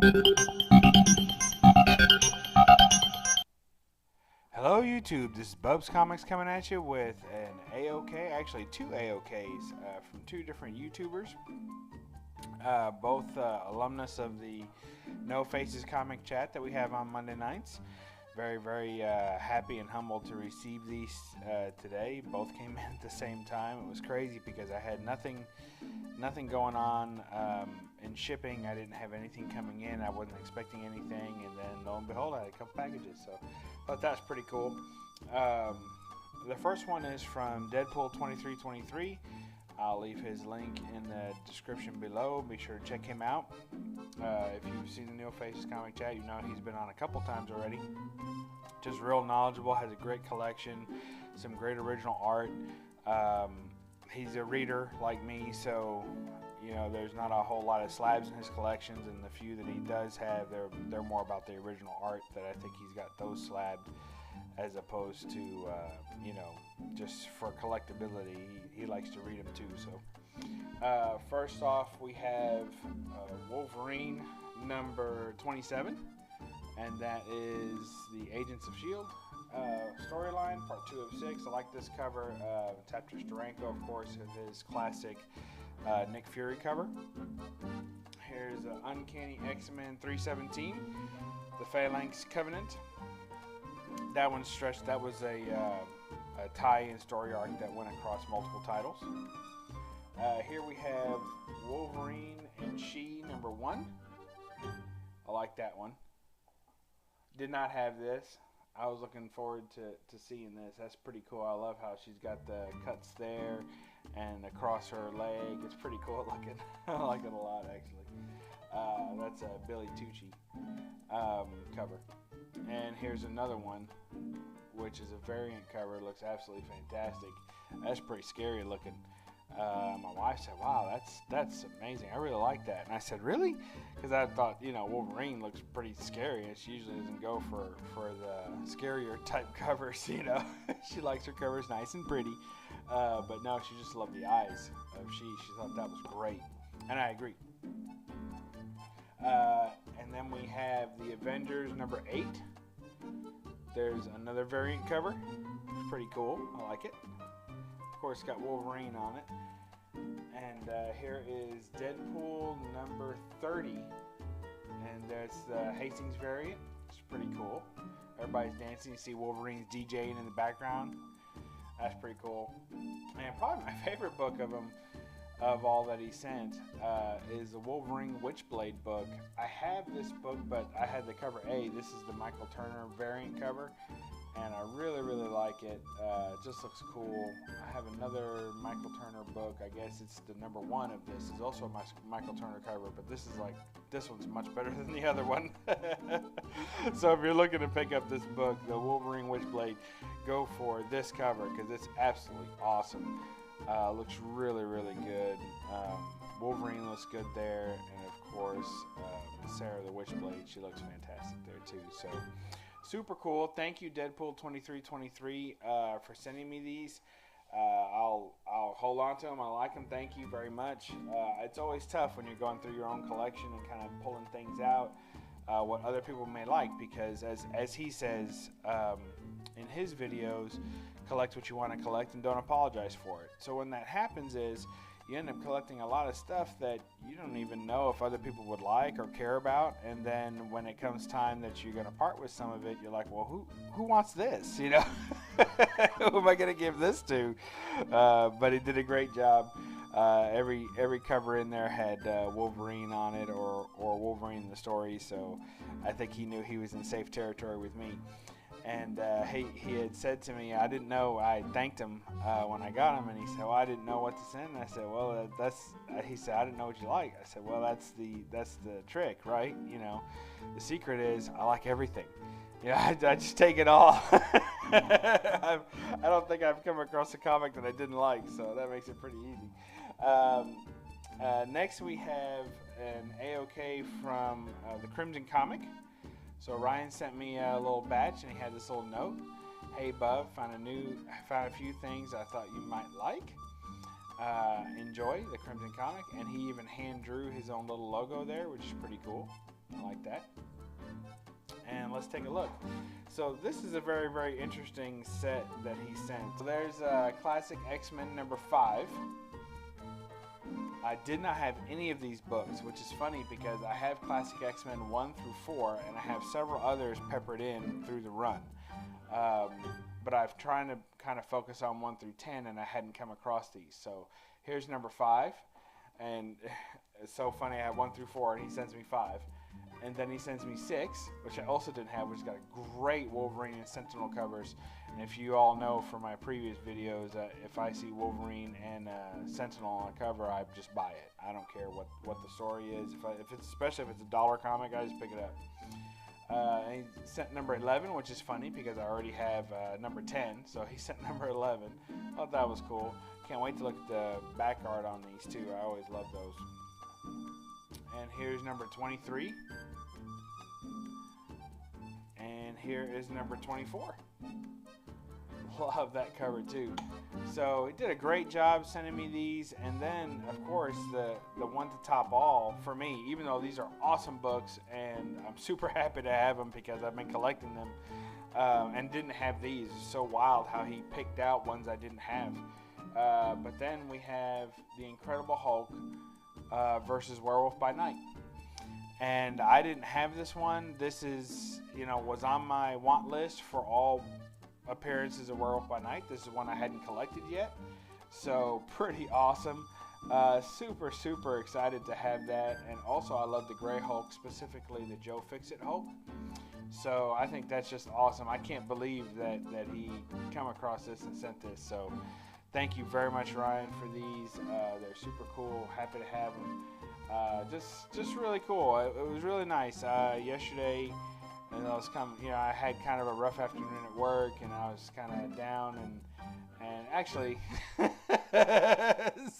Hello YouTube, this is BUB'S Comics coming at you with an AOK, actually two AOKs from two different YouTubers, both alumnus of the No Faces comic chat that we have on Monday nights. Very happy and humbled to receive these today. Both came in at the same time. It was crazy because I had nothing going on in shipping. I didn't have anything coming in. I wasn't expecting anything, and then lo and behold, I had a couple packages. So I thought that's pretty cool. The first one is from Deadpool 2323. I'll leave his link in the description below. Be sure to check him out. If you've seen the Neil Faces comic chat, you know he's been on a couple times already. Just real knowledgeable, has a great collection, some great original art. He's a reader like me, so you know there's not a whole lot of slabs in his collections, and the few that he does have, they're more about the original art. That I think he's got those slabbed, as opposed to you know, just for collectability. He likes to read them too. So first off, we have Wolverine number 27, and that is the Agents of S.H.I.E.L.D. Storyline, part 2 of 6. I like this cover. Tapter Steranko, of course, of his classic Nick Fury cover. Here's Uncanny X-Men 317, the Phalanx Covenant. That one's stretched. That was a tie-in story arc that went across multiple titles. Here we have Wolverine and She number 1. I like that one. Did not have this. I was looking forward to seeing this. That's pretty cool. I love how she's got the cuts there and across her leg. It's pretty cool looking. I like it a lot, actually. That's a Billy Tucci cover. And here's another one, which is a variant cover. It looks absolutely fantastic. That's pretty scary looking. My wife said, "Wow, that's amazing. I really like that." And I said, "Really?" Because I thought, you know, Wolverine looks pretty scary, and she usually doesn't go for the scarier type covers. You know, she likes her covers nice and pretty. But no, she just loved the eyes of She. She thought that was great, and I agree. And then we have the Avengers number 8. There's another variant cover. It's pretty cool. I like it. Of course, it's got Wolverine on it. And here is Deadpool number 30. And there's the Hastings variant. It's pretty cool. Everybody's dancing. You see Wolverine's DJing in the background. That's pretty cool. And probably my favorite book of him, of all that he sent, is the Wolverine Witchblade book. I have this book, but I had the cover A. This is the Michael Turner variant cover, and I really like it. It just looks cool. I have another Michael Turner book. I guess it's the number 1 of this. It's also a Michael Turner cover, but this one's much better than the other one. So if you're looking to pick up this book, the Wolverine Witchblade, go for this cover because it's absolutely awesome. Looks really good. Wolverine looks good there, and of course Sarah the Witchblade, she looks fantastic there too. So super cool. Thank you Deadpool 2323 for sending me these. I'll hold on to them. I like them. Thank you very much. It's always tough when you're going through your own collection and kind of pulling things out what other people may like, because as he says in his videos, collect what you want to collect and don't apologize for it. So when that happens is you end up collecting a lot of stuff that you don't even know if other people would like or care about, and then when it comes time that you're going to part with some of it, you're like, well, who wants this, you know? Who am I going to give this to? But he did a great job. Every cover in there had Wolverine on it, or Wolverine in the story, so I think he knew he was in safe territory with me. And he had said to me, I didn't know, I thanked him when I got him, and he said, well, I didn't know what to send. And I said, well, he said, I didn't know what you like. I said, well, that's the trick, right? You know, the secret is I like everything. Yeah, I just take it all. I don't think I've come across a comic that I didn't like, so that makes it pretty easy. Next we have an AOK from the Crimson Comic. So Ryan sent me a little batch, and he had this little note. Hey Bub, found a few things I thought you might like. Enjoy the Crimson Comic, and he even hand drew his own little logo there, which is pretty cool. I like that. And let's take a look. So this is a very, very interesting set that he sent. So there's Classic X-Men number 5. I did not have any of these books, which is funny because I have Classic X-Men 1 through 4, and I have several others peppered in through the run. But I've tried to kind of focus on 1 through 10, and I hadn't come across these. So here's number 5, and it's so funny. I have 1 through 4, and he sends me 5. And then he sends me 6, which I also didn't have, which has got a great Wolverine and Sentinel covers. And if you all know from my previous videos, if I see Wolverine and Sentinel on a cover, I just buy it. I don't care what the story is. Especially if it's a dollar comic, I just pick it up. And he sent number 11, which is funny because I already have number 10. So he sent number 11. I thought that was cool. Can't wait to look at the back art on these too. I always love those. And here's number 23. And here is number 24. Love that cover too. So he did a great job sending me these. And then, of course, the one to top all for me, even though these are awesome books, and I'm super happy to have them because I've been collecting them and didn't have these. It's so wild how he picked out ones I didn't have. But then we have The Incredible Hulk versus Werewolf by Night. And I didn't have this one. This is, was on my want list for all appearances of Werewolf by Night. This is one I hadn't collected yet. So pretty awesome. Super, super excited to have that. And also I love the Gray Hulk, specifically the Joe Fixit Hulk. So I think that's just awesome. I can't believe that he come across this and sent this. So thank you very much, Ryan, for these. They're super cool. Happy to have them. Just really cool. It was really nice. Yesterday, and I was I had kind of a rough afternoon at work, and I was kind of down, and actually,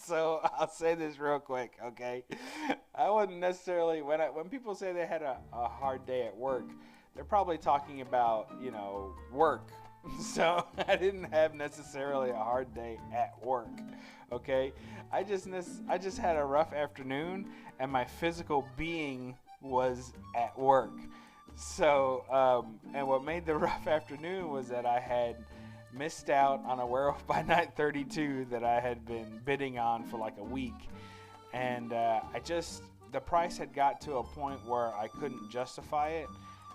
so I'll say this real quick, okay? I wasn't necessarily when people say they had a hard day at work, they're probably talking about work. So I didn't have necessarily a hard day at work, okay? I just had a rough afternoon, and my physical being was at work. So, and what made the rough afternoon was that I had missed out on a Werewolf by Night 32 that I had been bidding on for like a week, and the price had got to a point where I couldn't justify it.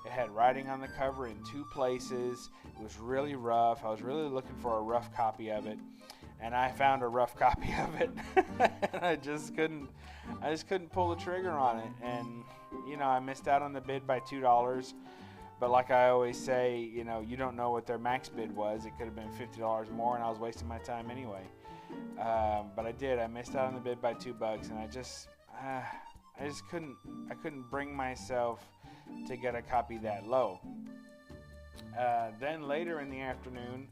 It had writing on the cover in 2 places. It was really rough. I was really looking for a rough copy of it, and I found a rough copy of it. And I just couldn't pull the trigger on it. And I missed out on the bid by $2. But like I always say, you don't know what their max bid was. It could have been $50 more, and I was wasting my time anyway. But I did. I missed out on the bid by $2, and I couldn't bring myself to get a copy that low. Then later in the afternoon,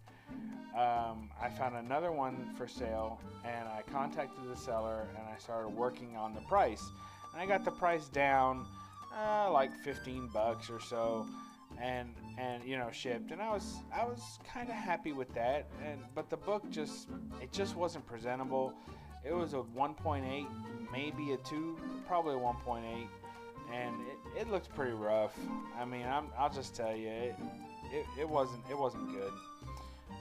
I found another one for sale, and I contacted the seller, and I started working on the price. And I got the price down like $15 or so, and shipped. And I was kind of happy with that. But the book just wasn't presentable. It was a 1.8, maybe a 2, probably a 1.8. And it looks pretty rough. I mean, I'll just tell you, it wasn't good.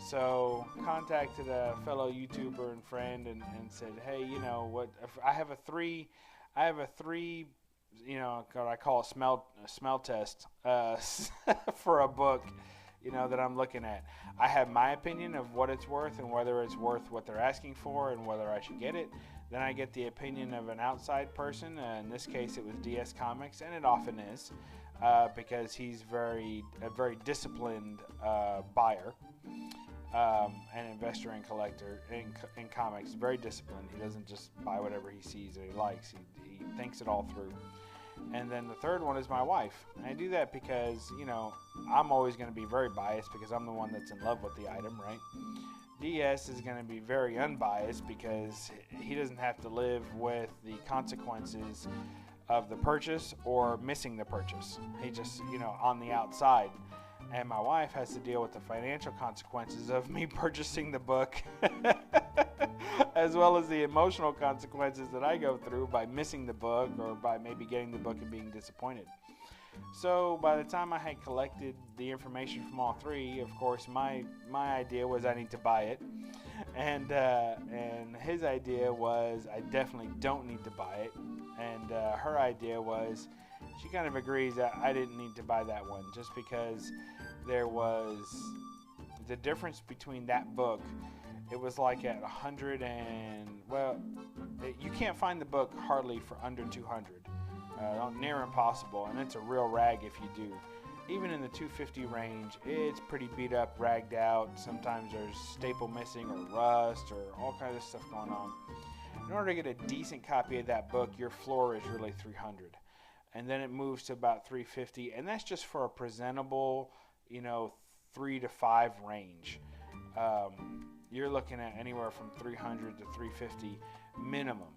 So contacted a fellow YouTuber and friend and said, hey, what? If I have a three, what I call a smell test for a book, that I'm looking at. I have my opinion of what it's worth and whether it's worth what they're asking for and whether I should get it. Then I get the opinion of an outside person. In this case, it was DS Comics, and it often is, because he's a very disciplined buyer, an investor and collector in comics. Very disciplined. He doesn't just buy whatever he sees or he likes. He thinks it all through. And then the third one is my wife. And I do that because, I'm always going to be very biased because I'm the one that's in love with the item, right? DS is going to be very unbiased because he doesn't have to live with the consequences of the purchase or missing the purchase. He just, on the outside. And my wife has to deal with the financial consequences of me purchasing the book as well as the emotional consequences that I go through by missing the book or by maybe getting the book and being disappointed. So by the time I had collected the information from all three, of course, my idea was I need to buy it, and his idea was I definitely don't need to buy it, and her idea was she kind of agrees that I didn't need to buy that one just because there was the difference between that book. It was like at 100 and you can't find the book hardly for under 200. Near impossible, and it's a real rag if you do. Even in the 250 range, it's pretty beat up, ragged out. Sometimes there's staple missing or rust or all kinds of stuff going on. In order to get a decent copy of that book, your floor is really 300, and then it moves to about 350, and that's just for a presentable, 3 to 5 range. You're looking at anywhere from 300 to 350 minimum.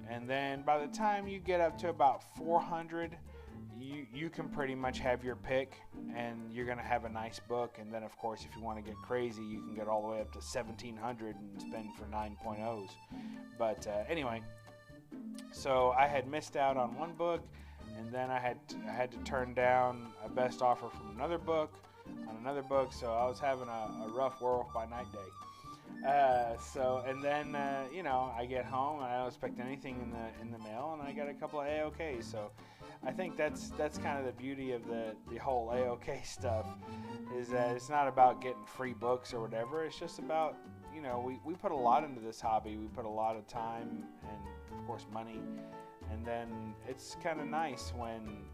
And then by the time you get up to about 400, you can pretty much have your pick, and you're going to have a nice book. And then, of course, if you want to get crazy, you can get all the way up to 1,700 and spend for 9.0s. But anyway, so I had missed out on one book, and then I had to turn down a best offer from another book on another book. So I was having a rough werewolf by night day. And then I get home and I don't expect anything in the mail, and I got a couple of AOKs. So I think that's kind of the beauty of the whole AOK stuff, is that it's not about getting free books or whatever. It's just about, we put a lot into this hobby. We put a lot of time and of course money, and then it's kind of nice when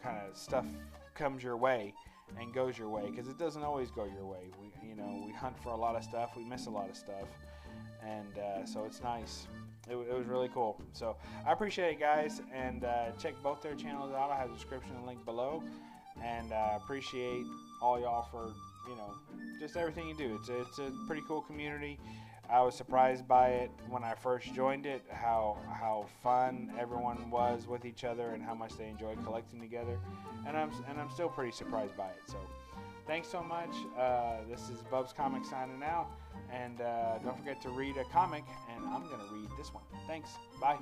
kind of stuff comes your way and goes your way, because it doesn't always go your way. We hunt for a lot of stuff, we miss a lot of stuff, and so it's nice. It was really cool. So I appreciate it, guys, and check both their channels out. I have a description and link below, and I appreciate all y'all for just everything you do. It's a pretty cool community. I was surprised by it when I first joined it, how fun everyone was with each other and how much they enjoyed collecting together, and I'm still pretty surprised by it. So thanks so much. This is BUB'S Comics signing out, and don't forget to read a comic, and I'm gonna read this one. Thanks. Bye.